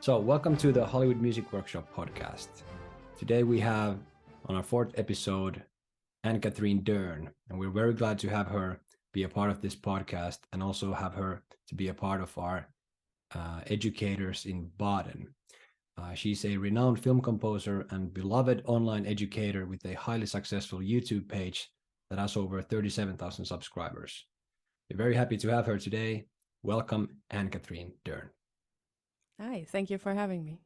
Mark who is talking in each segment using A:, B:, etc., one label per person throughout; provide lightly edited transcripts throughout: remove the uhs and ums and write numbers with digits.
A: So, welcome to the Hollywood Music Workshop podcast. Today we have on our fourth episode Anne-Kathrin Dern, and we're very glad to have her be a part of this podcast and also have her to be a part of our educators in Baden. She's a renowned film composer and beloved online educator with a highly successful YouTube page that has over 37,000 subscribers. We're very happy to have her today. Welcome, Anne-Kathrin Dern.
B: Hi, thank you for having me.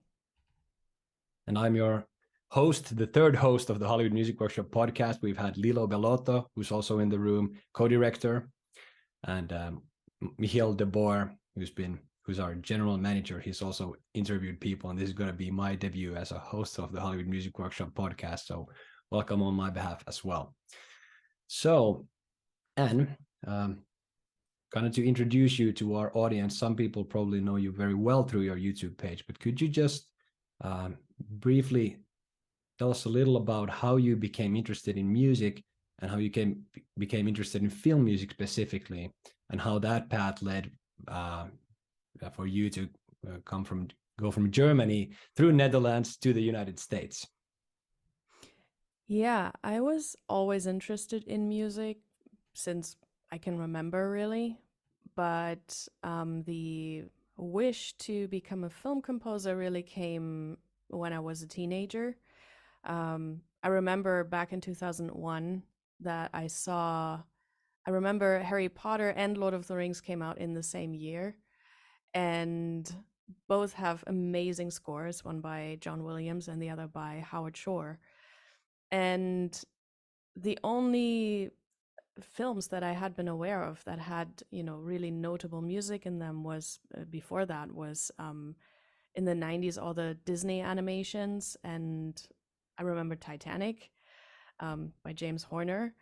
A: And I'm your host, the third host of the Hollywood Music Workshop podcast. We've had Lilo Bellotto, who's also in the room, co-director, and Michiel de Boer, who's our general manager. He's also interviewed people, and this is going to be my debut as a host of the Hollywood Music Workshop podcast. So welcome on my behalf as well. So, Anne, kind of to introduce you to our audience, some people probably know you very well through your YouTube page, but could you just briefly tell us a little about how you became interested in music and how you became interested in film music specifically, and how that path led for you to go from Germany through Netherlands to the United States?
B: Yeah, I was always interested in music since I can remember, really. But the wish to become a film composer really came when I was a teenager. I remember back in 2001 that I remember Harry Potter and Lord of the Rings came out in the same year. And both have amazing scores, one by John Williams and the other by Howard Shore. And the only films that I had been aware of that had, really notable music in them was before that was in the 90s, all the Disney animations. And I remember Titanic by James Horner.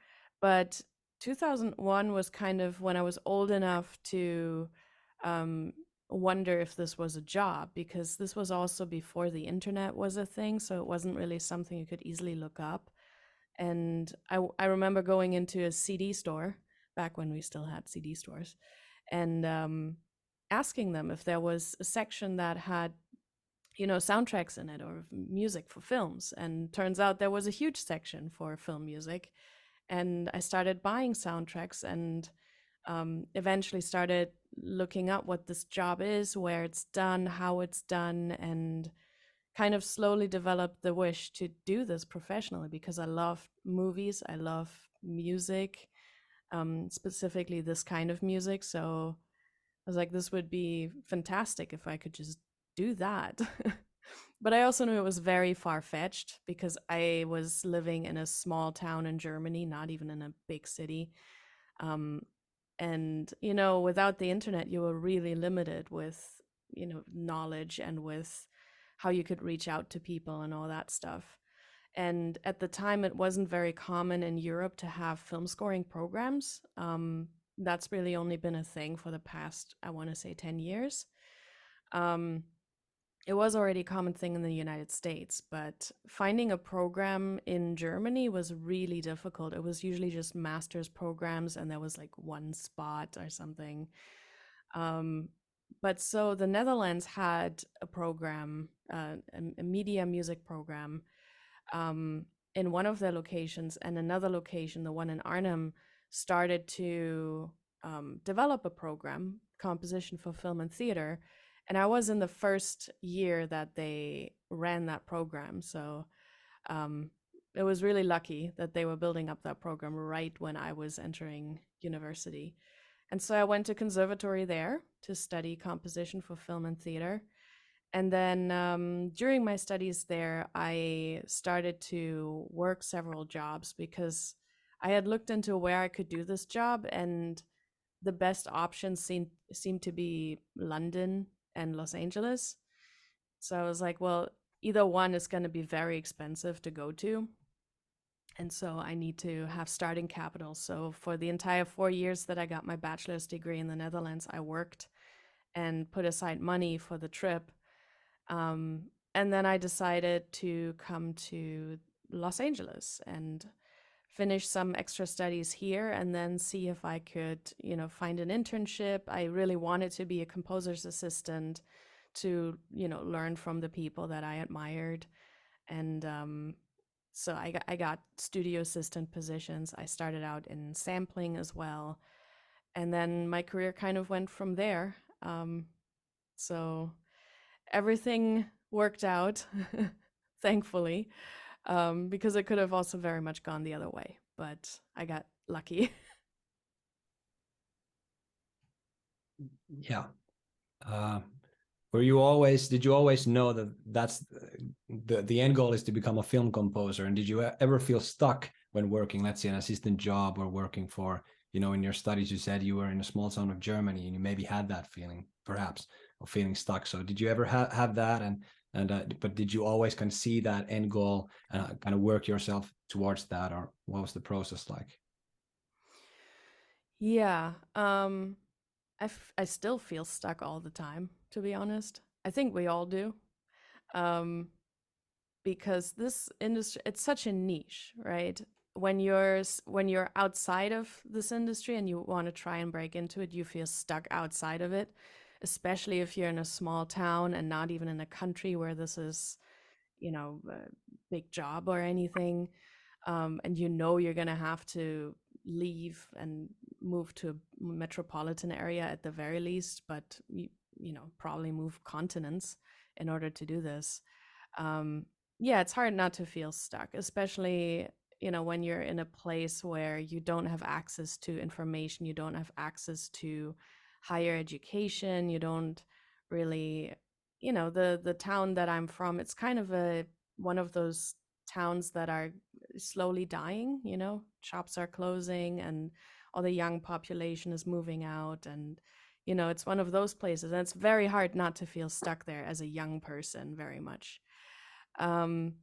B: But 2001 was kind of when I was old enough to wonder if this was a job, because this was also before the internet was a thing. So it wasn't really something you could easily look up. And I remember going into a CD store back when we still had CD stores and asking them if there was a section that had, soundtracks in it or music for films. And turns out there was a huge section for film music. And I started buying soundtracks and eventually started looking up what this job is, where it's done, how it's done, and kind of slowly developed the wish to do this professionally because I love movies, I love music, specifically this kind of music. So I was like, this would be fantastic if I could just do that. But I also knew it was very far-fetched because I was living in a small town in Germany, not even in a big city. And, without the internet, you were really limited with, knowledge and with how you could reach out to people and all that stuff. And at the time, it wasn't very common in Europe to have film scoring programs. That's really only been a thing for the past, I want to say, 10 years. It was already a common thing in the United States, but finding a program in Germany was really difficult. It was usually just master's programs, and there was like one spot or something. But so the Netherlands had a program, a media music program, in one of their locations, and another location, the one in Arnhem, started to develop a program, composition for film and theater. And I was in the first year that they ran that program. So it was really lucky that they were building up that program right when I was entering university. And so I went to conservatory there to study composition for film and theater. And then during my studies there, I started to work several jobs because I had looked into where I could do this job, and the best options seemed to be London and Los Angeles. So I was like, well, either one is going to be very expensive to go to. And so I need to have starting capital. So for the entire 4 years that I got my bachelor's degree in the Netherlands, I worked and put aside money for the trip. And then I decided to come to Los Angeles and finish some extra studies here and then see if I could, find an internship. I really wanted to be a composer's assistant to, learn from the people that I admired. And so I got studio assistant positions. I started out in sampling as well. And then my career kind of went from there. So everything worked out, thankfully, because it could have also very much gone the other way. But I got lucky.
A: Yeah. Did you always know that that's the end goal is to become a film composer? And did you ever feel stuck when working, let's say, an assistant job, or working for, in your studies, you said you were in a small town of Germany and you maybe had that feeling, perhaps, of feeling stuck. So did you ever have that? But did you always kind of see that end goal and kind of work yourself towards that, or what was the process like?
B: Yeah. I still feel stuck all the time, to be honest. I think we all do. Um, because this industry, it's such a niche, right? When you're outside of this industry and you want to try and break into it, you feel stuck outside of it, especially if you're in a small town and not even in a country where this is, a big job or anything. And you're going to have to leave and move to a metropolitan area at the very least, but probably move continents in order to do this. um, yeah, it's hard not to feel stuck, especially when you're in a place where you don't have access to information, you don't have access to higher education, you don't really, the town that I'm from, it's kind of a one of those towns that are slowly dying. Shops are closing and all the young population is moving out, and it's one of those places, and it's very hard not to feel stuck there as a young person, very much. um,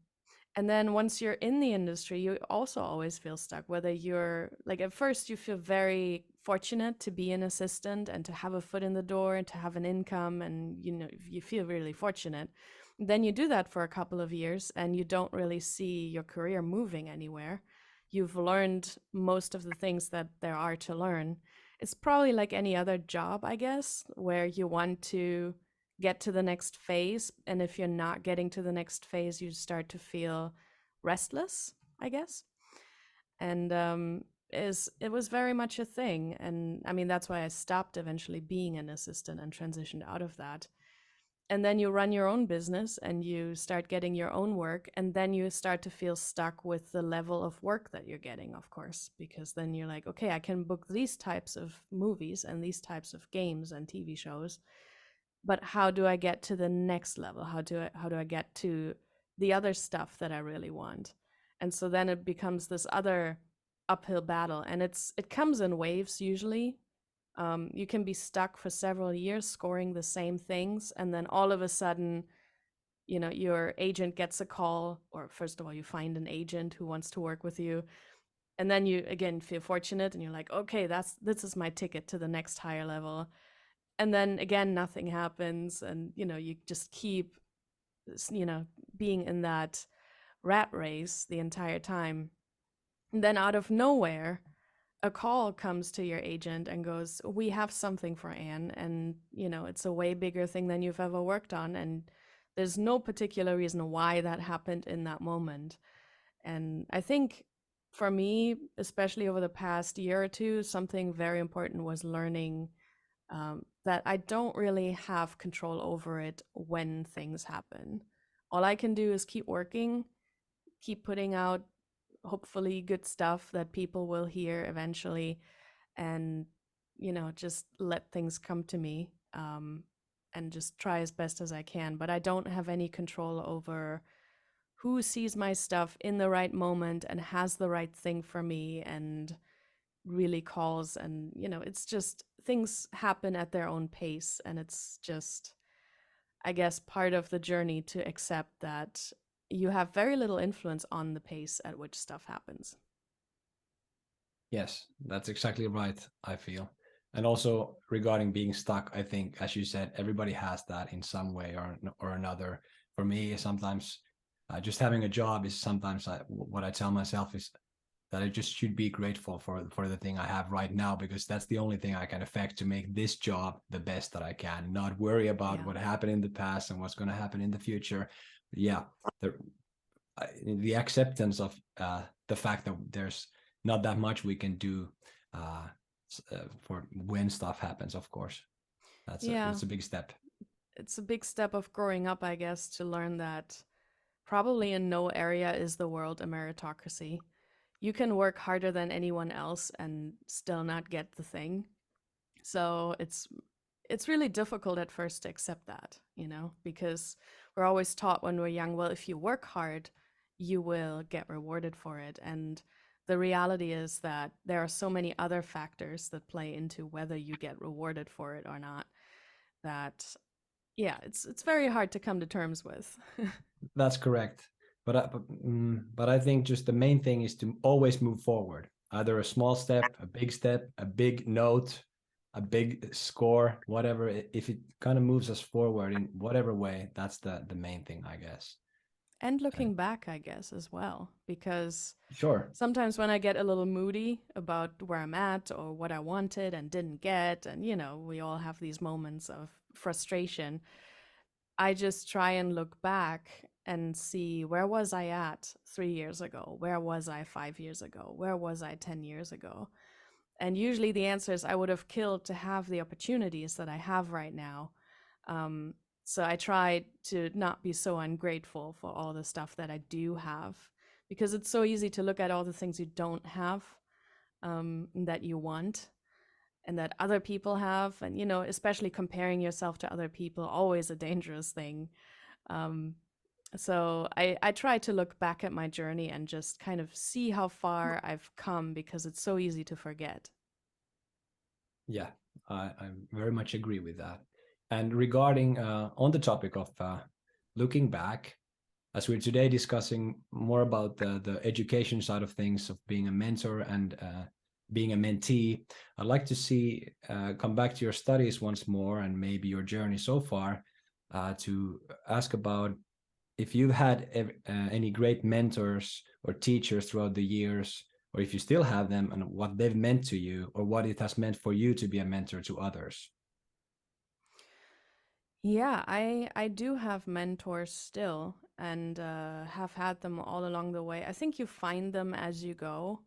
B: and then once you're in the industry, you also always feel stuck, whether you're like, at first you feel very fortunate to be an assistant and to have a foot in the door and to have an income, and you feel really fortunate. Then you do that for a couple of years and you don't really see your career moving anywhere. You've learned most of the things that there are to learn. It's probably like any other job, I guess, where you want to get to the next phase, and if you're not getting to the next phase, you start to feel restless, I guess. And is it was very much a thing, and I mean, that's why I stopped eventually being an assistant and transitioned out of that. And then you run your own business and you start getting your own work, and then you start to feel stuck with the level of work that you're getting, of course, because then you're like, okay, I can book these types of movies and these types of games and TV shows, but how do I get to the next level? How do I get to the other stuff that I really want? And so then it becomes this other uphill battle, and it comes in waves usually. You can be stuck for several years scoring the same things, and then all of a sudden, your agent gets a call, or first of all, you find an agent who wants to work with you, and then you again feel fortunate, and you're like, okay, this is my ticket to the next higher level. And then again, nothing happens, and you just keep, you know being in that rat race the entire time. And then out of nowhere, a call comes to your agent and goes, we have something for Anne, and it's a way bigger thing than you've ever worked on, and there's no particular reason why that happened in that moment. And I think for me, especially over the past year or two, something very important was learning that I don't really have control over it when things happen. All I can do is keep working, keep putting out hopefully good stuff that people will hear eventually, and just let things come to me, and just try as best as I can. But I don't have any control over who sees my stuff in the right moment and has the right thing for me and really calls. And it's just, things happen at their own pace, and it's just, I guess, part of the journey to accept that you have very little influence on the pace at which stuff happens.
A: Yes, that's exactly right, I feel. And also regarding being stuck, I think, as you said, everybody has that in some way or another. For me, sometimes just having a job is sometimes what I tell myself is that I just should be grateful for the thing I have right now, because that's the only thing I can affect to make this job the best that I can. Not worry about
B: Yeah.
A: what happened in the past and what's going to happen in the future. Yeah, the acceptance of the fact that there's not that much we can do for when stuff happens. Of course,
B: Yeah.
A: it's a big step.
B: It's a big step of growing up, I guess, to learn that probably in no area is the world a meritocracy. You can work harder than anyone else and still not get the thing. So it's really difficult at first to accept that, you know, because we're always taught when we're young, well, if you work hard, you will get rewarded for it. And the reality is that there are so many other factors that play into whether you get rewarded for it or not, that yeah, it's very hard to come to terms with.
A: That's correct. But I think just the main thing is to always move forward. Either a small step, a big note, a big score, whatever. If it kind of moves us forward in whatever way, that's the main thing, I guess.
B: And
A: And
B: looking back, I guess, as well, because
A: sure,
B: sometimes when I get a little moody about where I'm at or what I wanted and didn't get, and you know, we all have these moments of frustration, I just try and look back and see, where was I at 3 years ago? Where was I 5 years ago? Where was I 10 years ago? And usually the answer is, I would have killed to have the opportunities that I have right now. Um, so I try to not be so ungrateful for all the stuff that I do have, because it's so easy to look at all the things you don't have, that you want and that other people have. And, you know, especially comparing yourself to other people, always a dangerous thing. Um, so I try to look back at my journey and just kind of see how far I've come, because it's so easy to forget.
A: yeah, I very much agree with that. And regarding on the topic of looking back, as we're today discussing more about the education side of things, of being a mentor and being a mentee, I'd like to see come back to your studies once more and maybe your journey so far, to ask about if you've had any great mentors or teachers throughout the years, or if you still have them, and what they've meant to you, or what it has meant for you to be a mentor to others.
B: Yeah, I do have mentors still, and have had them all along the way. I think you find them as you go,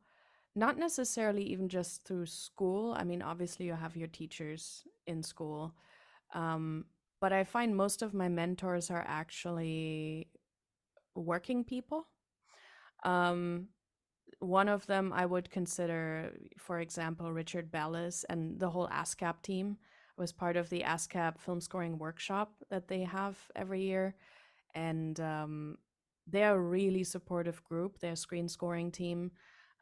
B: not necessarily even just through school. I mean, obviously you have your teachers in school, um, but I find most of my mentors are actually working people. Um, One of them I would consider, for example, Richard Bellis and the whole ASCAP team. I was part of the ASCAP film scoring workshop that they have every year. And they're a really supportive group. They're a screen scoring team.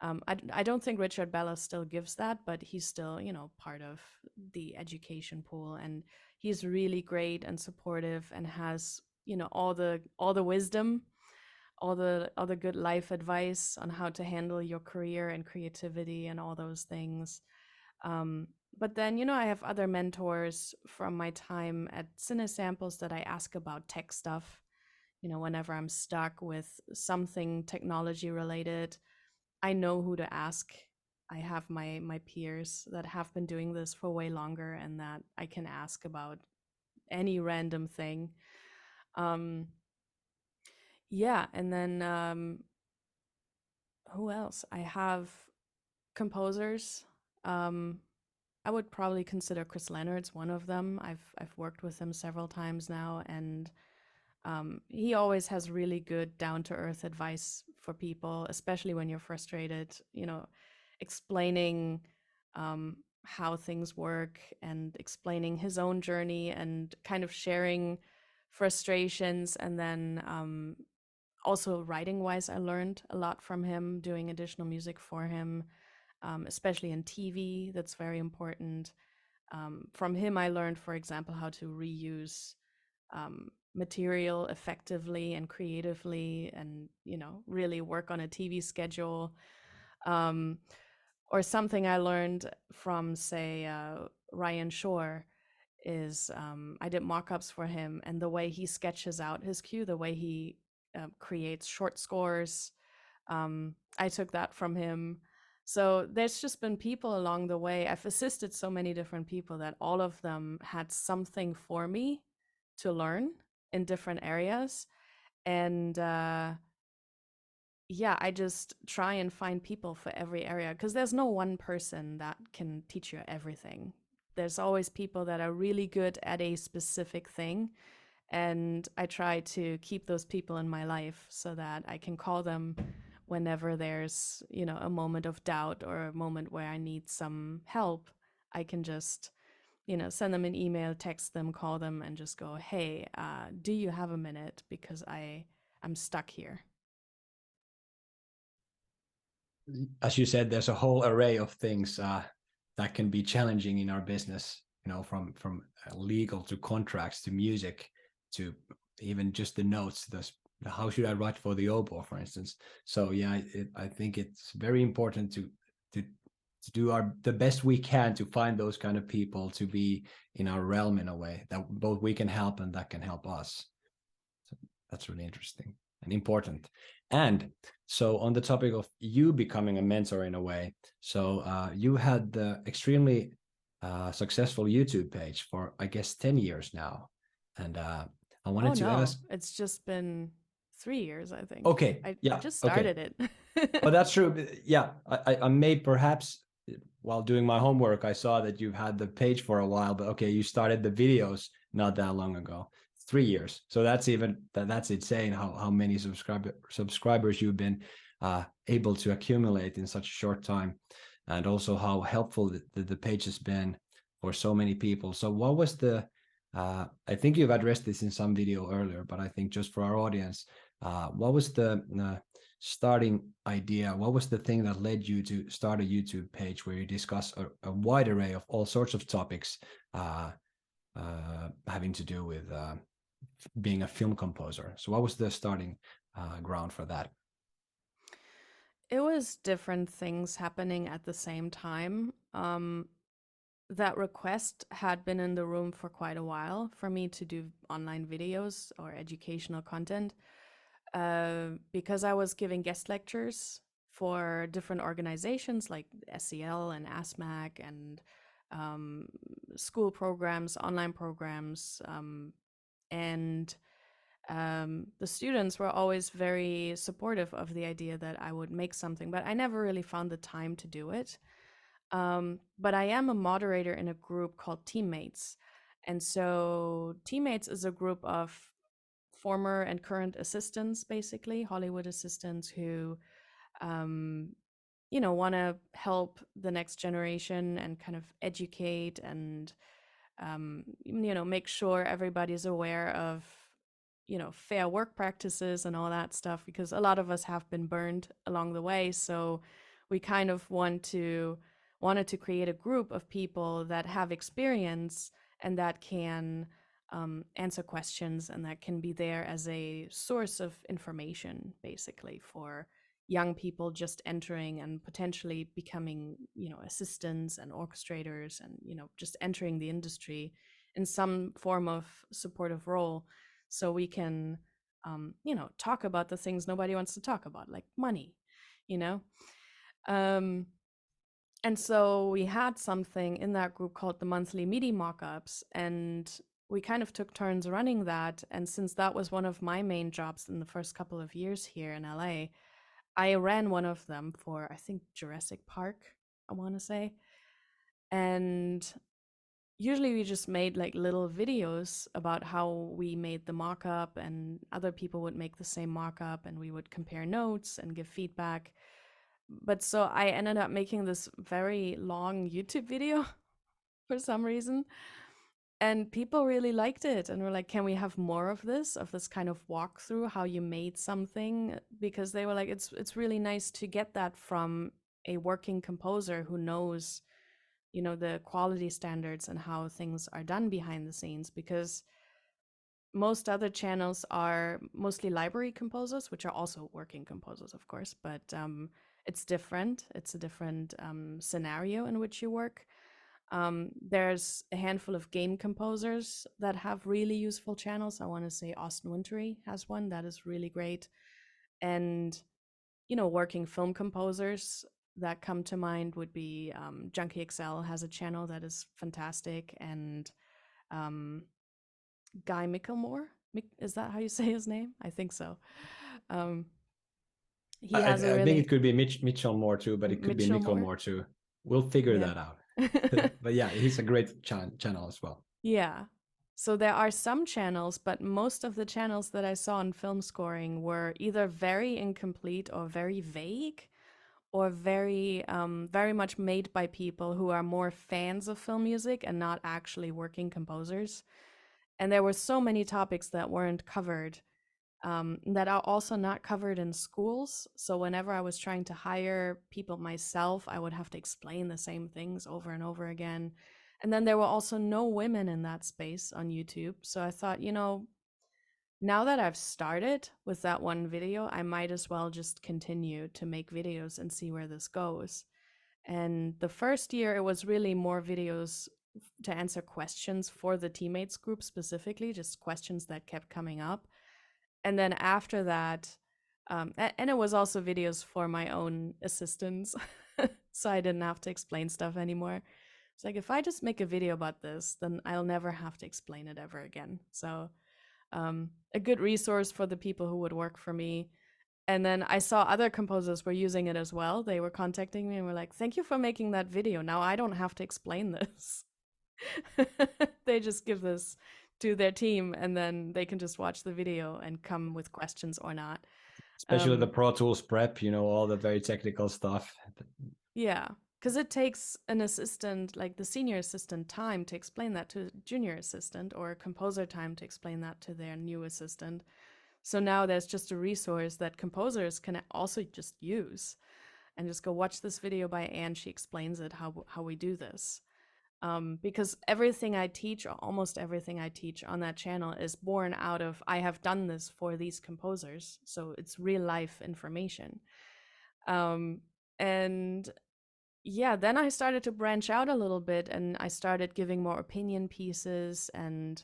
B: I don't think Richard Bellis still gives that, but he's still, you know, part of the education pool. And he's really great and supportive and has, you know, all the wisdom, all the good life advice on how to handle your career and creativity and all those things. Um, but then, you know, I have other mentors from my time at Cine Samples that I ask about tech stuff. You know, whenever I'm stuck with something technology related, I know who to ask. I have my peers that have been doing this for way longer and that I can ask about any random thing. Um, yeah, and then who else? I have composers. Um, I would probably consider Chris Leonard's one of them. I've worked with him several times now, and he always has really good down to earth advice for people, especially when you're frustrated. You know, explaining how things work and explaining his own journey and kind of sharing frustrations, and then also writing wise, I learned a lot from him, doing additional music for him, especially in TV. That's very important. From him, I learned, for example, how to reuse material effectively and creatively, and you know, really work on a TV schedule. Um, or something I learned from, say, Ryan Shore is, I did mock-ups for him, and the way he sketches out his cue, the way he creates short scores, I took that from him. So there's just been people along the way. I've assisted so many different people that all of them had something for me to learn in different areas. And yeah, I just try and find people for every area because there's no one person that can teach you everything. There's always people that are really good at a specific thing. And I try to keep those people in my life so that I can call them whenever there's, a moment of doubt or a moment where I need some help. I can just, send them an email, text them, call them, and just go, hey, do you have a minute? Because I'm stuck here.
A: As you said, there's a whole array of things that can be challenging in our business. From legal to contracts to music to even just the notes. How should I write for the oboe, for instance? So yeah, I think it's very important to do the best we can to find those kind of people to be in our realm in a way that both we can help and that can help us. So that's really interesting and important. And so on the topic of you becoming a mentor in a way, so you had the extremely successful YouTube page for, I guess, 10 years now. And I wanted
B: Oh,
A: to
B: no,
A: ask.
B: it's just been 3 years, I think.
A: Okay,
B: I
A: yeah,
B: just
A: okay.
B: started
A: But
B: it.
A: that's true. Yeah, I may perhaps, while doing my homework, I saw that you've had the page for a while, but okay, you started the videos not that long ago, 3 years. So that's insane how many subscribers you've been able to accumulate in such a short time, and also how helpful the page has been for so many people. So what was I think you've addressed this in some video earlier, but I think just for our audience, what was the starting idea? What was the thing that led you to start a YouTube page where you discuss a wide array of all sorts of topics having to do with being a film composer? So what was the starting ground for that?
B: It was different things happening at the same time. That request had been in the room for quite a while for me to do online videos or educational content because I was giving guest lectures for different organizations like SEL and ASMAC and um, school programs, online programs, and the students were always very supportive of the idea that I would make something, but I never really found the time to do it. But I am a moderator in a group called Teammates. And so, Teammates is a group of former and current assistants, basically, Hollywood assistants who, um, want to help the next generation and kind of educate and, make sure everybody's aware of, fair work practices and all that stuff, because a lot of us have been burned along the way. So we kind of wanted to create a group of people that have experience and that can answer questions and that can be there as a source of information, basically, for young people just entering and potentially becoming, assistants and orchestrators and, just entering the industry in some form of supportive role so we can, talk about the things nobody wants to talk about, like money, you know? Um, and so we had something in that group called the monthly MIDI mockups, and we kind of took turns running that. And since that was one of my main jobs in the first couple of years here in LA, I ran one of them for, I think, Jurassic Park, I want to say. And usually we just made like little videos about how we made the mockup, and other people would make the same mockup, and we would compare notes and give feedback. But so I ended up making this very long YouTube video for some reason. And people really liked it and were like, can we have more of this kind of walkthrough, how you made something? Because they were like, it's really nice to get that from a working composer who knows, the quality standards and how things are done behind the scenes. Because most other channels are mostly library composers, which are also working composers, of course, but it's different. It's a different scenario in which you work. There's a handful of game composers that have really useful channels. I want to say Austin Wintory has one that is really great. And working film composers that come to mind would be Junkie XL has a channel that is fantastic, and um, Guy Mickelmore. Is that how you say his name? I think so. Um, he has a
A: I think it
B: really
A: could be Mitchell Moore too, but it could be
B: Mitchell
A: Mickle
B: Moore.
A: Moore too. We'll figure
B: Yeah.
A: that out. But yeah, he's a great channel as well.
B: Yeah. So there are some channels, but most of the channels that I saw in film scoring were either very incomplete or very vague, or very much made by people who are more fans of film music and not actually working composers. And there were so many topics that weren't covered, that are also not covered in schools. So whenever I was trying to hire people myself, I would have to explain the same things over and over again. And then there were also no women in that space on YouTube. So I thought, now that I've started with that one video, I might as well just continue to make videos and see where this goes. And the first year, it was really more videos to answer questions for the teammates group specifically, just questions that kept coming up. And then after that, and it was also videos for my own assistants, so I didn't have to explain stuff anymore. It's like, if I just make a video about this, then I'll never have to explain it ever again. So a good resource for the people who would work for me. And then I saw other composers were using it as well. They were contacting me and were like, thank you for making that video. Now I don't have to explain this. They just give this to their team, and then they can just watch the video and come with questions or not.
A: Especially the Pro Tools prep, all the very technical stuff.
B: Yeah, because it takes an assistant, like the senior assistant, time to explain that to a junior assistant, or a composer time to explain that to their new assistant. So now there's just a resource that composers can also just use and just go watch this video by Anne. She explains it, how we do this. Because everything I teach, or almost everything I teach on that channel, is born out of I have done this for these composers. So it's real life information. And yeah, then I started to branch out a little bit, and I started giving more opinion pieces, and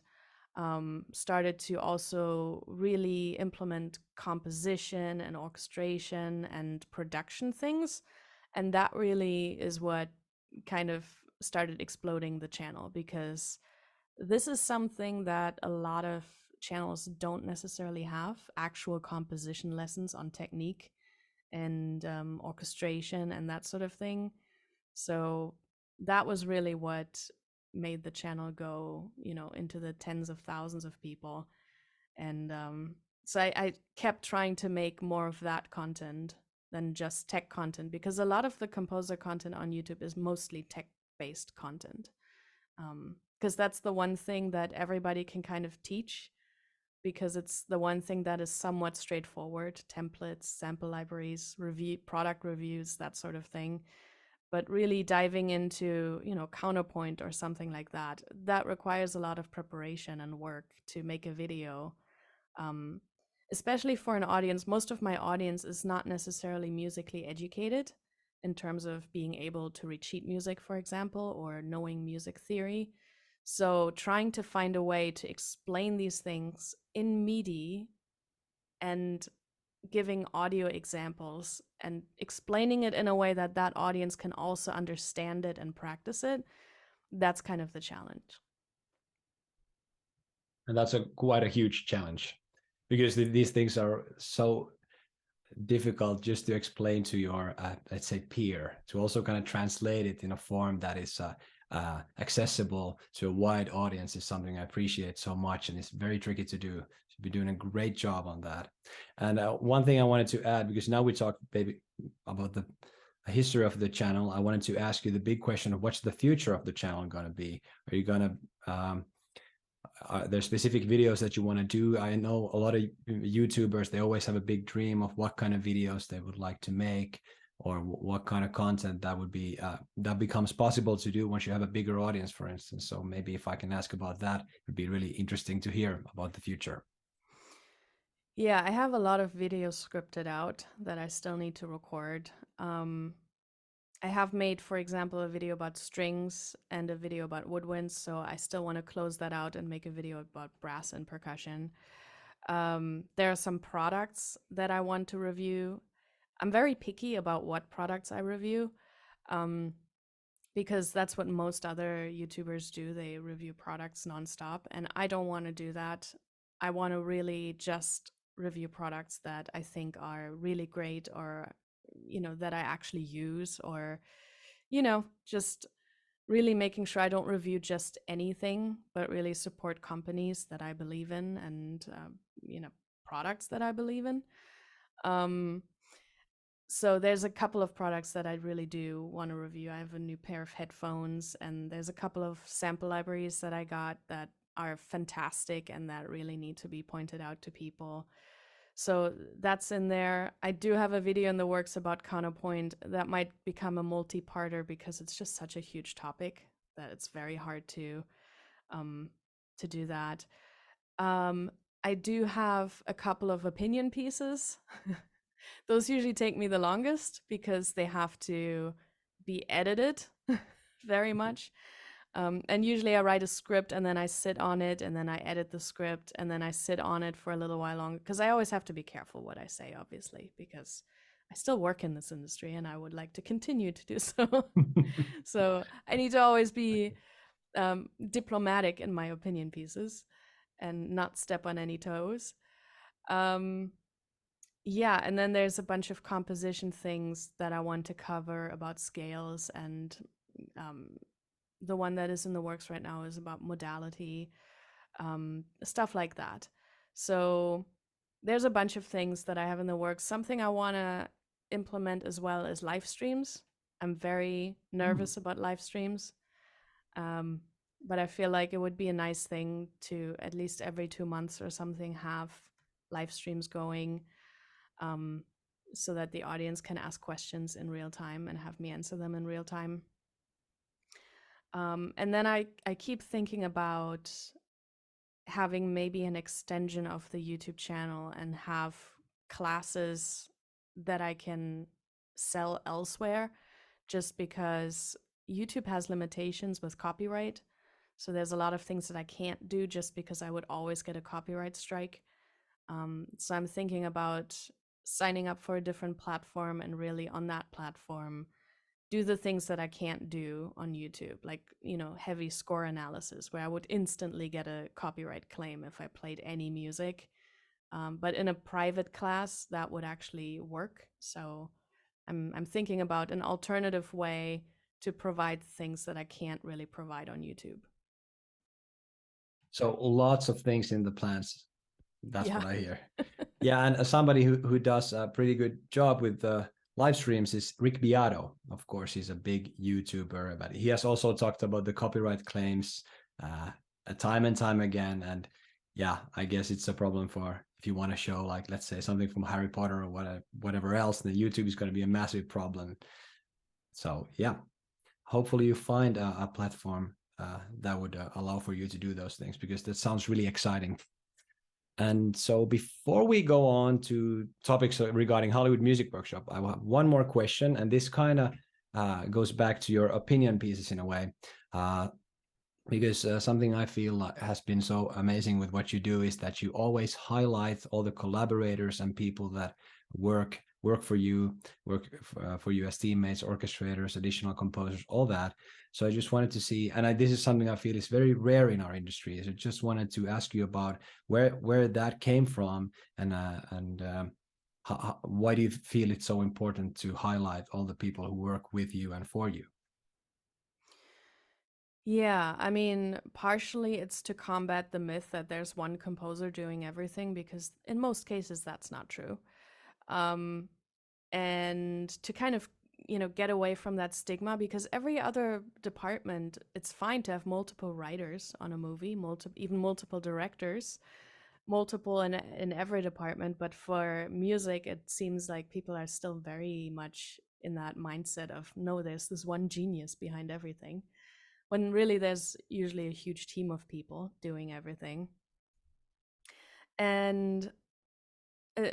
B: started to also really implement composition and orchestration and production things. And that really is what kind of started exploding the channel, because this is something that a lot of channels don't necessarily have: actual composition lessons on technique and orchestration and that sort of thing. So that was really what made the channel go, into the tens of thousands of people. And so I kept trying to make more of that content than just tech content, because a lot of the composer content on YouTube is mostly tech-based content. Because that's the one thing that everybody can kind of teach, because it's the one thing that is somewhat straightforward: templates, sample libraries, product reviews, that sort of thing. But really diving into, counterpoint or something like that, that requires a lot of preparation and work to make a video. um, Especially for an audience. Most of my audience is not necessarily musically educated in terms of being able to read sheet music, for example, or knowing music theory. So trying to find a way to explain these things in MIDI and giving audio examples and explaining it in a way that that audience can also understand it and practice it, that's kind of the challenge.
A: And that's quite a huge challenge, because these things are so difficult just to explain to your, let's say, peer, to also kind of translate it in a form that is accessible to a wide audience, is something I appreciate so much, and it's very tricky to do. So you're doing a great job on that. And one thing I wanted to add, because now we talked maybe about the history of the channel, I wanted to ask you the big question of what's the future of the channel going to be? Are you going to there's specific videos that you want to do? I know a lot of YouTubers, they always have a big dream of what kind of videos they would like to make, or what kind of content that would be that becomes possible to do once you have a bigger audience, for instance. So maybe if I can ask about that, it'd be really interesting to hear about the future.
B: Yeah, I have a lot of videos scripted out that I still need to record. I have made, for example, a video about strings and a video about woodwinds, so I still want to close that out and make a video about brass and percussion. There are some products that I want to review. I'm very picky about what products I review, um, because that's what most other YouTubers do. They review products nonstop, and I don't want to do that. I want to really just review products that I think are really great, or that I actually use, or just really making sure I don't review just anything, but really support companies that I believe in, and products that I believe in. Um, so there's a couple of products that I really do want to review. I have a new pair of headphones, and there's a couple of sample libraries that I got that are fantastic and that really need to be pointed out to people. So that's in there. I do have a video in the works about Counterpoint that might become a multi-parter because it's just such a huge topic that it's very hard um, to do that. I do have a couple of opinion pieces. Those usually take me the longest because they have to be edited very much. And usually I write a script and then I sit on it and then I edit the script and then I sit on it for a little while longer because I always have to be careful what I say, obviously, because I still work in this industry and I would like to continue to do so. So I need to always be diplomatic in my opinion pieces and not step on any toes. Um, yeah, and then there's a bunch of composition things that I want to cover about scales, and um, the one that is in the works right now is about modality, stuff like that. So there's a bunch of things that I have in the works. Something I want to implement as well is live streams. I'm very nervous about live streams, but I feel like it would be a nice thing to at least every 2 months or something have live streams going, um, so that the audience can ask questions in real time and have me answer them in real time. And then I keep thinking about having maybe an extension of the YouTube channel and have classes that I can sell elsewhere, just because YouTube has limitations with copyright. So there's a lot of things that I can't do just because I would always get a copyright strike. So I'm thinking about signing up for a different platform and really on that platform do the things that I can't do on YouTube, like, heavy score analysis where I would instantly get a copyright claim if I played any music. But in a private class, that would actually work. So I'm thinking about an alternative way to provide things that I can't really provide on YouTube.
A: So lots of things in the plans. That's
B: Yeah.
A: what I hear. Yeah, and somebody who does a pretty good job with the live streams is Rick Beato. Of course, he's a big YouTuber, but he has also talked about the copyright claims time and time again. And yeah, I guess it's a problem for if you want to show, like, let's say something from Harry Potter or whatever else, then YouTube is going to be a massive problem. So yeah, hopefully you find a platform that would allow for you to do those things, because that sounds really exciting. And so before we go on to topics regarding Hollywood Music Workshop, I will have one more question, and this kind of goes back to your opinion pieces in a way, because something I feel has been so amazing with what you do is that you always highlight all the collaborators and people that work for you, for you as teammates, orchestrators, additional composers, all that. So I just wanted to see, and this is something I feel is very rare in our industry. So I just wanted to ask you about where that came from, and why do you feel it's so important to highlight all the people who work with you and for you?
B: Yeah, I mean, partially it's to combat the myth that there's one composer doing everything, because in most cases that's not true. Um, and to kind of, get away from that stigma, because every other department, it's fine to have multiple writers on a movie, even multiple directors, multiple in every department. But for music, it seems like people are still very much in that mindset of, no, there's this one genius behind everything, when really there's usually a huge team of people doing everything. And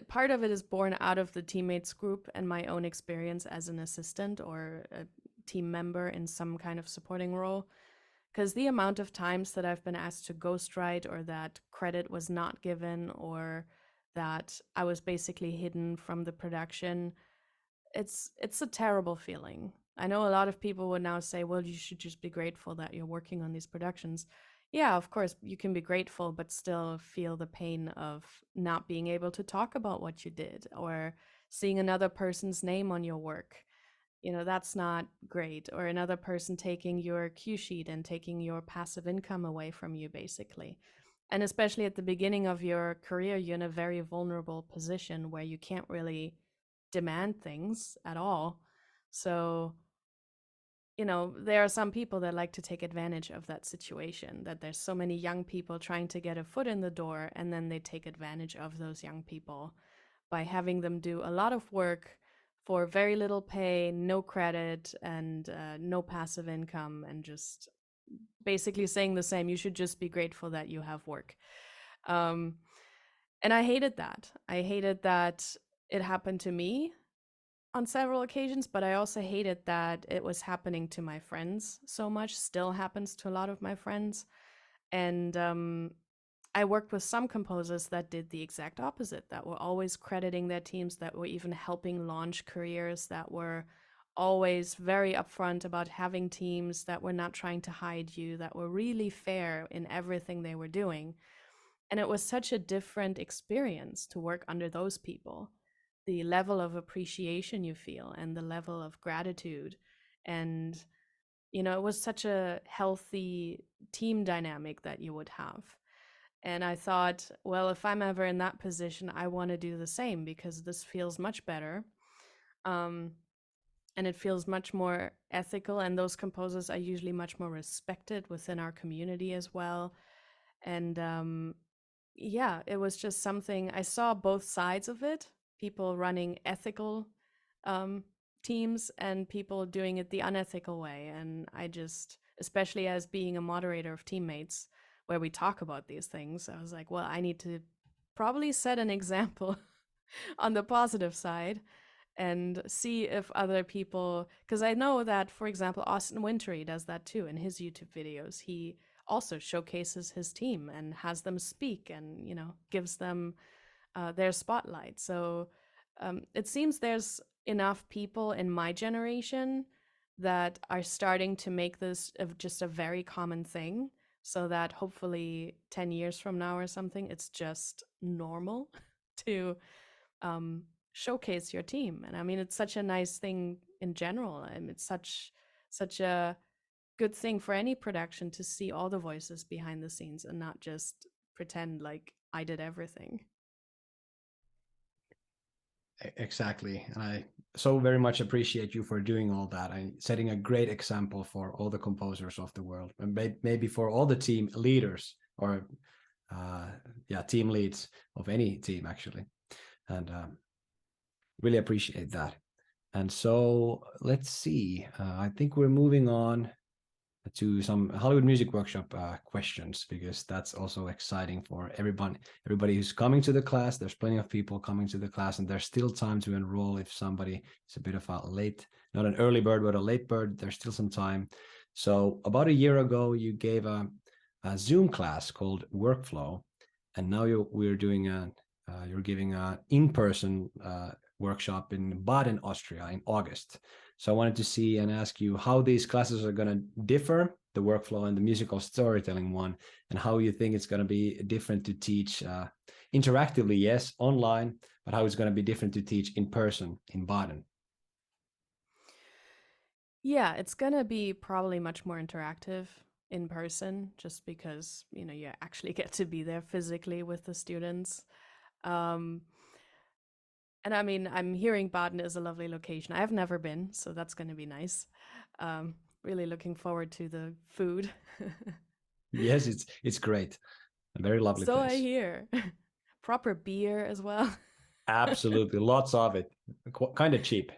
B: part of it is born out of the teammates group and my own experience as an assistant or a team member in some kind of supporting role. Because the amount of times that I've been asked to ghostwrite, or that credit was not given, or that I was basically hidden from the production, it's a terrible feeling. I know a lot of people would now say, well, you should just be grateful that you're working on these productions. Yeah, of course, you can be grateful, but still feel the pain of not being able to talk about what you did or seeing another person's name on your work. You know, that's not great. Or another person taking your cue sheet and taking your passive income away from you, basically. And especially at the beginning of your career, you're in a very vulnerable position where you can't really demand things at all. So, you know, there are some people that like to take advantage of that situation, that there's so many young people trying to get a foot in the door, and then they take advantage of those young people by having them do a lot of work for very little pay, no credit, and no passive income, and just basically saying the same. You should just be grateful that you have work. Um, and I hated that. I hated that it happened to me on several occasions, but I also hated that it was happening to my friends so much, still happens to a lot of my friends. And I worked with some composers that did the exact opposite, that were always crediting their teams, that were even helping launch careers, that were always very upfront about having teams, that were not trying to hide you, that were really fair in everything they were doing. And it was such a different experience to work under those people. The level of appreciation you feel and the level of gratitude. And, you know, it was such a healthy team dynamic that you would have. And I thought, well, if I'm ever in that position, I want to do the same because this feels much better. Um, and it feels much more ethical. And those composers are usually much more respected within our community as well. And yeah, it was just something I saw both sides of it, people running ethical um, teams and people doing it the unethical way. And I just, especially as being a moderator of teammates where we talk about these things, I was like, well, I need to probably set an example on the positive side and see if other people, because I know that, for example, Austin Wintory does that too in his YouTube videos. He also showcases his team and has them speak and, you know, gives them their spotlight. So it seems there's enough people in my generation that are starting to make this just a very common thing, so that hopefully 10 years from now or something, it's just normal to um, showcase your team. And I mean, it's such a nice thing in general. I mean, it's such a good thing for any production to see all the voices behind the scenes and not just pretend like I did everything.
A: Exactly. And I so very much appreciate you for doing all that and setting a great example for all the composers of the world, and maybe for all the team leaders or yeah, team leads of any team actually. And really appreciate that. And so let's see. I think we're moving on to some Hollywood Music Workshop questions, because that's also exciting for everybody who's coming to the class. There's plenty of people coming to the class, and there's still time to enroll if somebody is a bit of a late, not an early bird, but a late bird. There's still some time. So about a year ago, you gave a Zoom class called Workflow, and now you're giving an in-person workshop in Baden, Austria in August. So I wanted to see and ask you how these classes are going to differ, the workflow and the musical storytelling one, and how you think it's going to be different to teach interactively, yes, online, but how it's going to be different to teach in person in Baden.
B: Yeah, it's gonna be probably much more interactive in person, just because, you know, you actually get to be there physically with the students. Um, and I mean, I'm hearing Baden is a lovely location. I've never been, so that's gonna be nice. Really looking forward to the food.
A: Yes, it's great. A very lovely
B: So I
A: place.
B: hear. Proper beer as well.
A: Absolutely. Lots of it. Kind of cheap.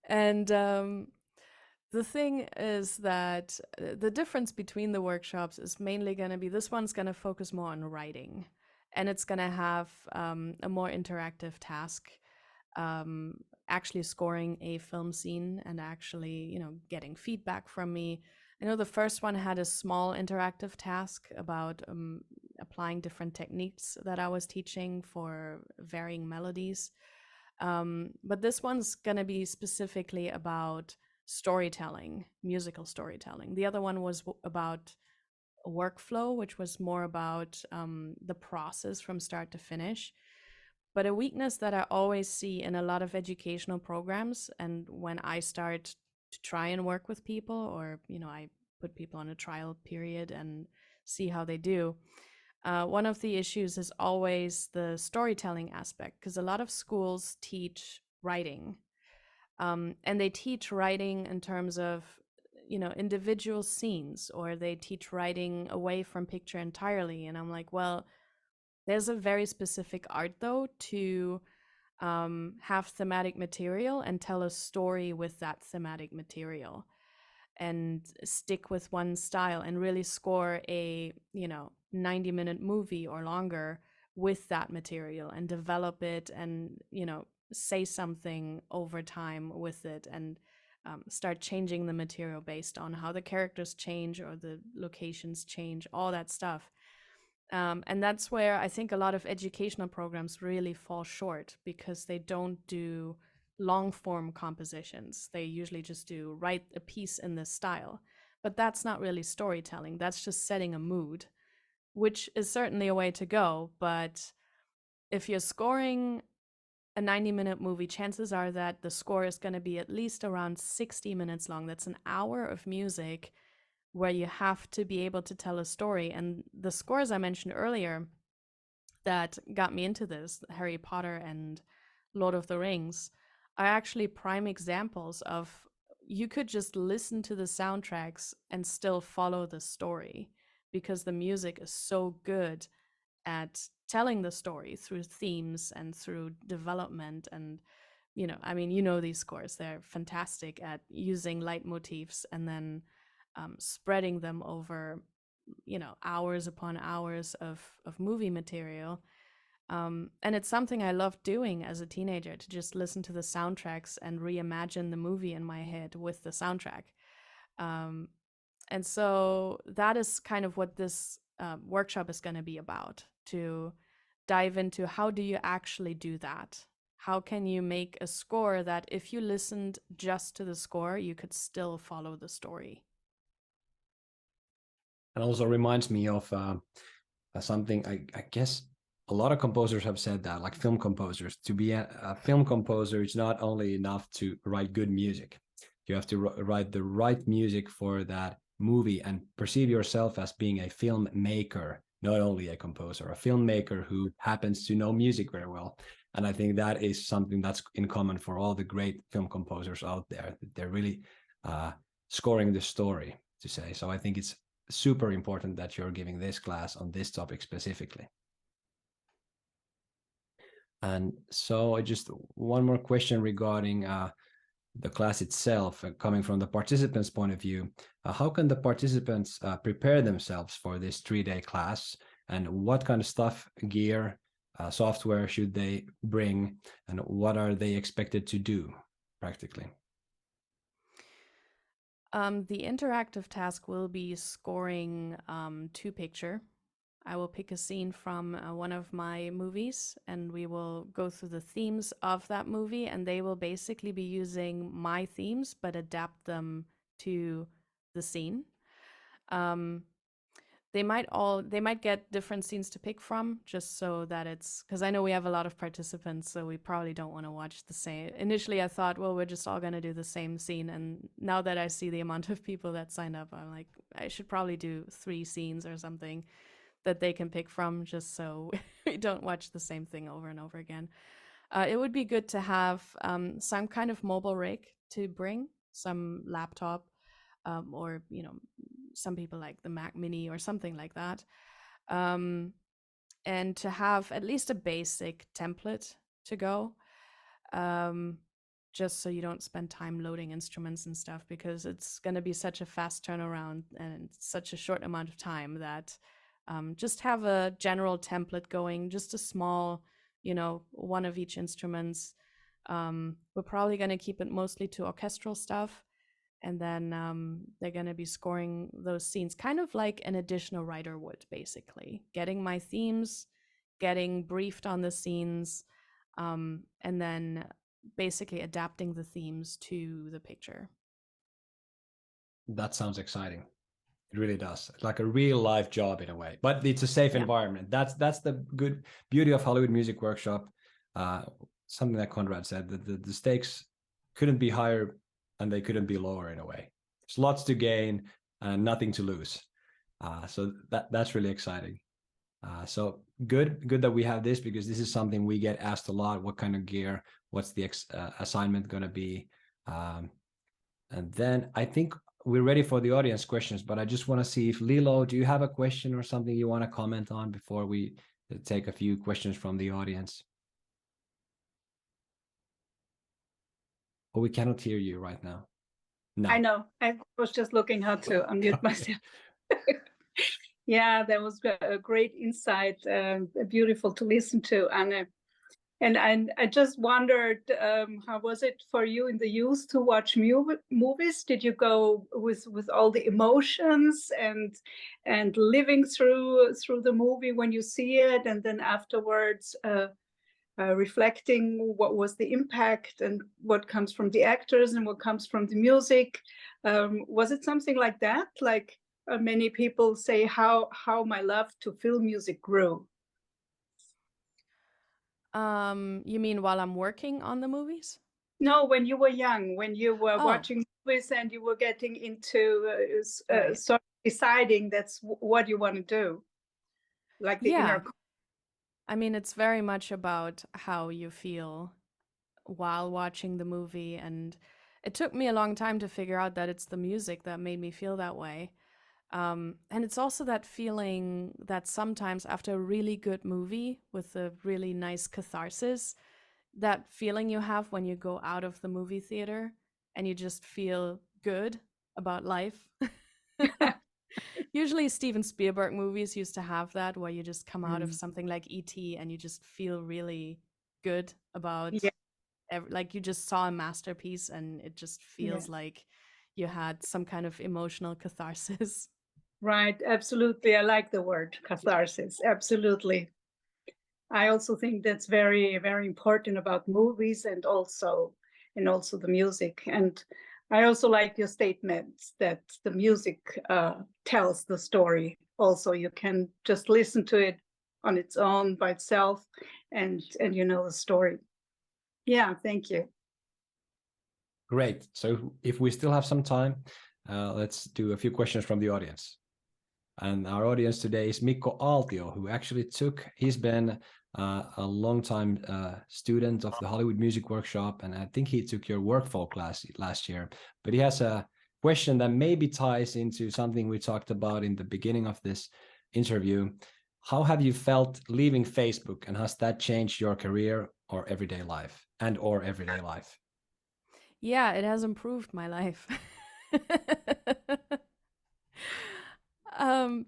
B: And the thing is that the difference between the workshops is mainly going to be this one's going to focus more on writing, and it's going to have a more interactive task, um, actually scoring a film scene and actually, you know, getting feedback from me. I know the first one had a small interactive task about applying different techniques that I was teaching for varying melodies. But this one's going to be specifically about storytelling, musical storytelling. The other one was about workflow, which was more about the process from start to finish. But a weakness that I always see in a lot of educational programs, and when I start to try and work with people, or I put people on a trial period and see how they do, one of the issues is always the storytelling aspect, because a lot of schools teach writing, and they teach writing in terms of individual scenes, or they teach writing away from picture entirely. And I'm like, well, there's a very specific art though to have thematic material and tell a story with that thematic material, and stick with one style and really score a 90-minute movie or longer with that material, and develop it, and say something over time with it, and start changing the material based on how the characters change or the locations change, all that stuff. And that's where I think a lot of educational programs really fall short, because they don't do long form compositions. They usually just do write a piece in this style. But that's not really storytelling. That's just setting a mood, which is certainly a way to go. But if you're scoring a 90-minute movie, chances are that the score is going to be at least around 60 minutes long. That's an hour of music where you have to be able to tell a story. And the scores I mentioned earlier that got me into this, Harry Potter and Lord of the Rings, are actually prime examples of you could just listen to the soundtracks and still follow the story, because the music is so good at telling the story through themes and through development. And these scores, they're fantastic at using leitmotifs and then spreading them over hours upon hours of movie material. And it's something I loved doing as a teenager, to just listen to the soundtracks and reimagine the movie in my head with the soundtrack. And so that is kind of what this workshop is going to be about, to dive into how do you actually do that? How can you make a score that if you listened just to the score, you could still follow the story?
A: And also reminds me of something I guess a lot of composers have said, that like film composers, to be a film composer, it's not only enough to write good music. You have to write the right music for that movie, and perceive yourself as being a filmmaker, not only a composer, a filmmaker who happens to know music very well. And I think that is something that's in common for all the great film composers out there. They're really scoring the story, to say. So I think it's super important that you're giving this class on this topic specifically. And so just one more question regarding the class itself, coming from the participants' point of view. How can the participants prepare themselves for this 3-day class? And what kind of stuff, gear, software should they bring? And what are they expected to do practically?
B: The interactive task will be scoring to picture. I will pick a scene from one of my movies, and we will go through the themes of that movie, and they will basically be using my themes but adapt them to the scene. They might get different scenes to pick from, just so that it's, because I know we have a lot of participants, so we probably don't want to watch the same. Initially I thought, well, we're just all going to do the same scene, and now that I see the amount of people that signed up, I'm like, I should probably do 3 scenes or something that they can pick from, just so we don't watch the same thing over and over again. It would be good to have some kind of mobile rig to bring, some laptop, or some people like the Mac Mini or something like that, and to have at least a basic template to go, just so you don't spend time loading instruments and stuff, because it's going to be such a fast turnaround and such a short amount of time that just have a general template going, just a small, one of each instruments. We're probably going to keep it mostly to orchestral stuff. And then they're going to be scoring those scenes kind of like an additional writer would, basically. Getting my themes, getting briefed on the scenes, and then basically adapting the themes to the picture.
A: That sounds exciting. It really does. Like a real life job in a way, but it's a safe environment. That's the good beauty of Hollywood Music Workshop. Something that Conrad said, that the stakes couldn't be higher and they couldn't be lower in a way. There's lots to gain and nothing to lose. So that's really exciting. So good that we have this, because this is something we get asked a lot. What kind of gear? What's the assignment going to be? And then I think we're ready for the audience questions, but I just want to see if Lilo, do you have a question or something you want to comment on before we take a few questions from the audience? Oh, we cannot hear you right now. No.
C: I know. I was just looking how to unmute myself. Yeah, that was a great insight, beautiful to listen to, Anne. And I just wondered, how was it for you in the youth to watch movies? Did you go with all the emotions and living through the movie when you see it, and then afterwards reflecting what was the impact and what comes from the actors and what comes from the music? Was it something like that? Like many people say, how my love to film music grew.
B: You mean while I'm working on the movies?
C: No, when you were young, when you were watching movies and you were getting into sort of deciding that's what you want to do, like the inner.
B: I mean, it's very much about how you feel while watching the movie, and it took me a long time to figure out that it's the music that made me feel that way. And it's also that feeling that sometimes after a really good movie with a really nice catharsis, that feeling you have when you go out of the movie theater and you just feel good about life. Usually Steven Spielberg movies used to have that, where you just come out of something like E.T. and you just feel really good about, like you just saw a masterpiece and it just feels like you had some kind of emotional catharsis.
C: Right, absolutely. I like the word catharsis, absolutely. I also think that's very, very important about movies and also the music. And I also like your statements that the music tells the story. Also, you can just listen to it on its own by itself, and you know the story. Yeah, thank you.
A: Great. So if we still have some time, let's do a few questions from the audience. And our audience today is Mikko Aaltio, who actually he's been a long-time student of the Hollywood Music Workshop, and I think he took your workflow class last year. But he has a question that maybe ties into something we talked about in the beginning of this interview. How have you felt leaving Facebook, and has that changed your career or everyday life?
B: Yeah, it has improved my life.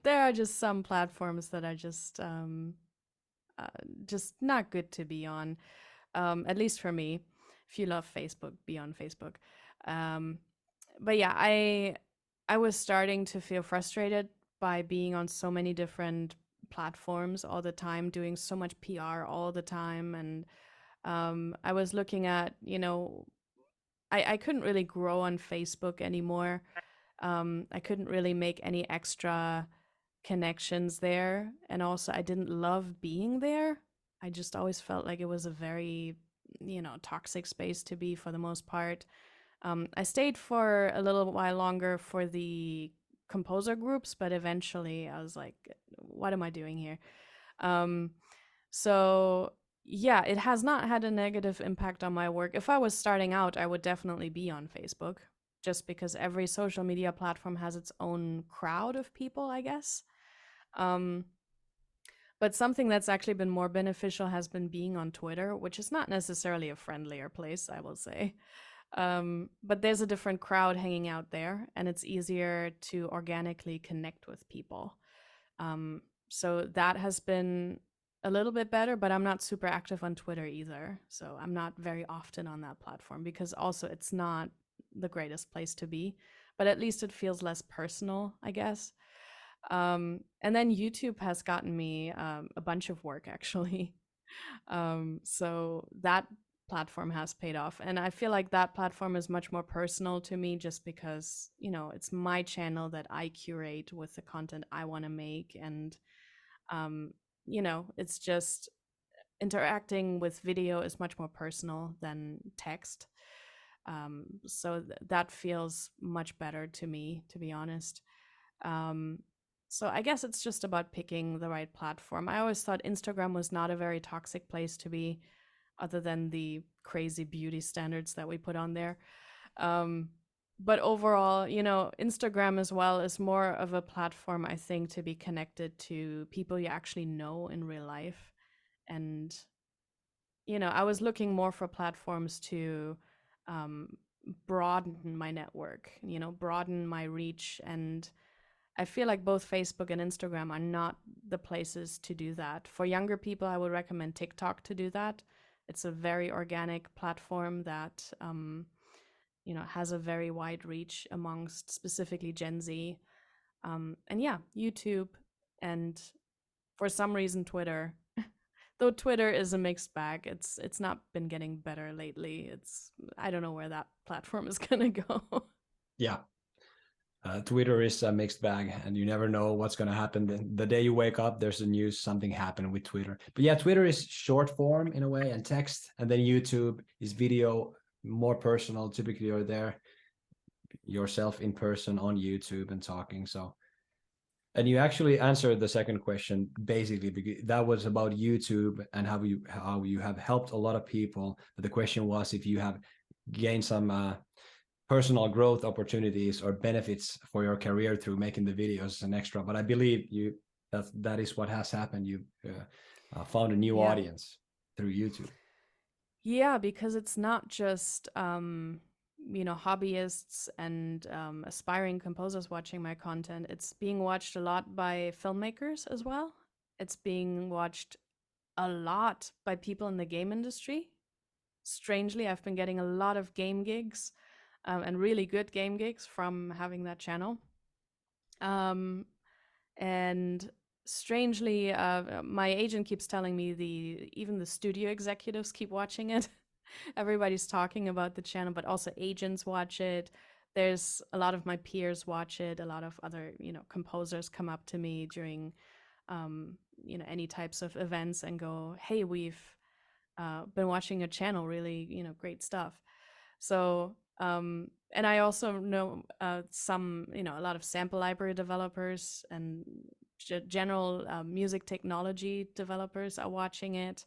B: There are just some platforms that are just not good to be on, at least for me. If you love Facebook, be on Facebook. But yeah, I was starting to feel frustrated by being on so many different platforms all the time, doing so much PR all the time, and I was looking at, I couldn't really grow on Facebook anymore. I couldn't really make any extra connections there. And also, I didn't love being there. I just always felt like it was a very, toxic space to be for the most part. I stayed for a little while longer for the composer groups, but eventually I was like, what am I doing here? So yeah, it has not had a negative impact on my work. If I was starting out, I would definitely be on Facebook, just because every social media platform has its own crowd of people, I guess. But something that's actually been more beneficial has been being on Twitter, which is not necessarily a friendlier place, I will say. But there's a different crowd hanging out there, and it's easier to organically connect with people. So that has been a little bit better, but I'm not super active on Twitter either. So I'm not very often on that platform, because also it's not the greatest place to be, but at least it feels less personal, I guess. And then YouTube has gotten me a bunch of work, actually. So that platform has paid off. And I feel like that platform is much more personal to me just because, it's my channel that I curate with the content I want to make. And, um, it's just interacting with video is much more personal than text. So that feels much better to me, to be honest. Um, so I guess it's just about picking the right platform. I always thought Instagram was not a very toxic place to be, other than the crazy beauty standards that we put on there. Um, but overall, Instagram as well is more of a platform, I think, to be connected to people you actually know in real life. And, I was looking more for platforms to um, broaden my network, broaden my reach. And I feel like both Facebook and Instagram are not the places to do that. For younger people, I would recommend TikTok to do that. It's a very organic platform that, has a very wide reach amongst specifically Gen Z. And yeah, YouTube, and for some reason, Twitter. Though Twitter is a mixed bag. It's not been getting better lately. I don't know where that platform is gonna go.
A: Yeah. Twitter is a mixed bag, and you never know what's going to happen. The day you wake up, there's a news, something happened with Twitter. But yeah, Twitter is short form in a way and text, and then YouTube is video, more personal. Typically, you're there yourself in person on YouTube and talking. So, and you actually answered the second question basically, because that was about YouTube and how you have helped a lot of people. But the question was if you have gained some personal growth opportunities or benefits for your career through making the videos as an extra. But I believe that is what has happened. You found a new
B: Yeah.
A: audience through YouTube.
B: Yeah, because it's not just hobbyists and aspiring composers watching my content. It's being watched a lot by filmmakers as well. It's being watched a lot by people in the game industry. Strangely, I've been getting a lot of game gigs, and really good game gigs from having that channel. And strangely, my agent keeps telling me even the studio executives keep watching it. Everybody's talking about the channel, but also agents watch it. There's a lot of my peers watch it. A lot of other, composers come up to me during, any types of events and go, "Hey, we've been watching your channel. Really, great stuff." So, and I also know some, a lot of sample library developers and general music technology developers are watching it.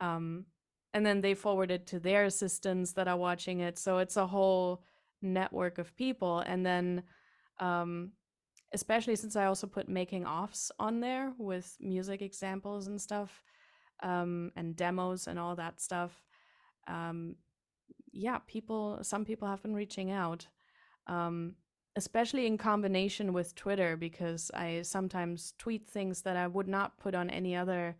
B: And then they forward it to their assistants that are watching it. So it's a whole network of people. And then, especially since I also put making offs on there with music examples and stuff, and demos and all that stuff. Yeah, some people have been reaching out, especially in combination with Twitter, because I sometimes tweet things that I would not put on any other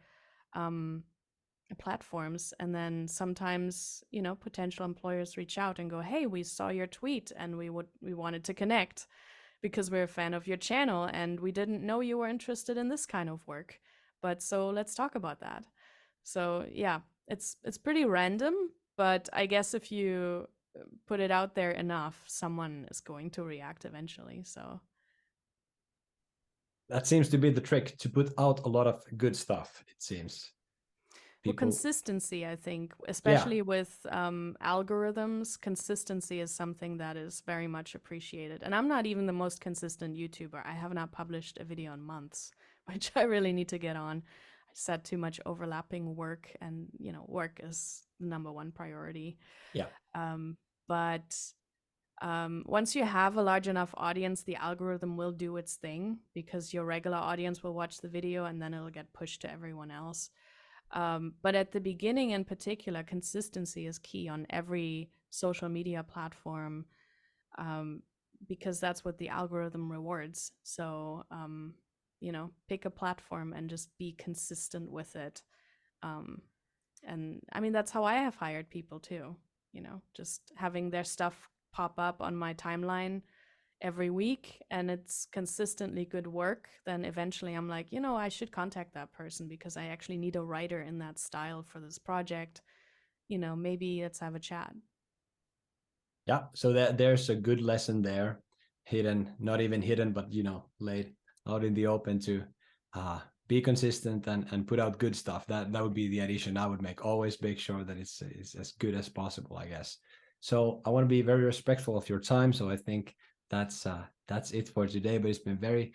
B: platforms. And then sometimes, potential employers reach out and go, "Hey, we saw your tweet and we wanted to connect because we're a fan of your channel and we didn't know you were interested in this kind of work. But so let's talk about that." So yeah, it's pretty random, but I guess if you put it out there enough, someone is going to react eventually. So
A: That seems to be the trick, to put out a lot of good stuff, it seems.
B: well,
A: People,
B: consistency, I think, especially with algorithms, consistency is something that is very much appreciated. And I'm not even the most consistent YouTuber. I have not published a video in months, which I really need to get on. I just had too much overlapping work, and work is the number one priority.
A: yeah.
B: But once you have a large enough audience, the algorithm will do its thing, because your regular audience will watch the video and then it'll get pushed to everyone else. But at the beginning in particular, consistency is key on every social media platform, because that's what the algorithm rewards. So, pick a platform and just be consistent with it. And I mean, that's how I have hired people too, just having their stuff pop up on my timeline every week and it's consistently good work, then eventually I'm like, I should contact that person because I actually need a writer in that style for this project. Maybe let's have a chat.
A: Yeah, so there's a good lesson there, hidden, not even hidden, but laid out in the open to be consistent and put out good stuff. That would be the addition I would make. Always make sure that it's as good as possible, I guess. So I want to be very respectful of your time. So I think that's it for today. But it's been very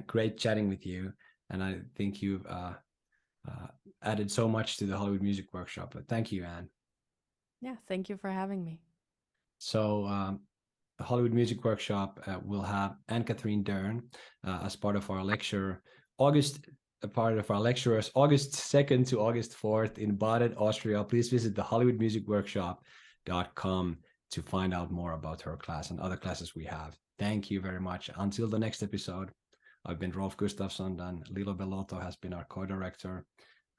A: great chatting with you, and I think you've added so much to the Hollywood Music Workshop. But thank you, Anne.
B: Yeah, thank you for having me.
A: So the Hollywood Music Workshop will have Anne-Kathrin Dern as part of our lecture, August 2nd to August 4th in Baden, Austria. Please visit the hollywoodmusicworkshop.com to find out more about her class and other classes we have. Thank you very much. Until the next episode, I've been Rolf Gustafsson and Lilo Bellotto has been our co-director.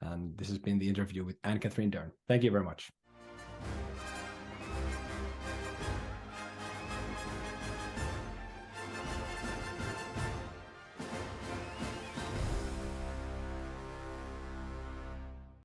A: And this has been the interview with Anne-Kathrin Dern. Thank you very much.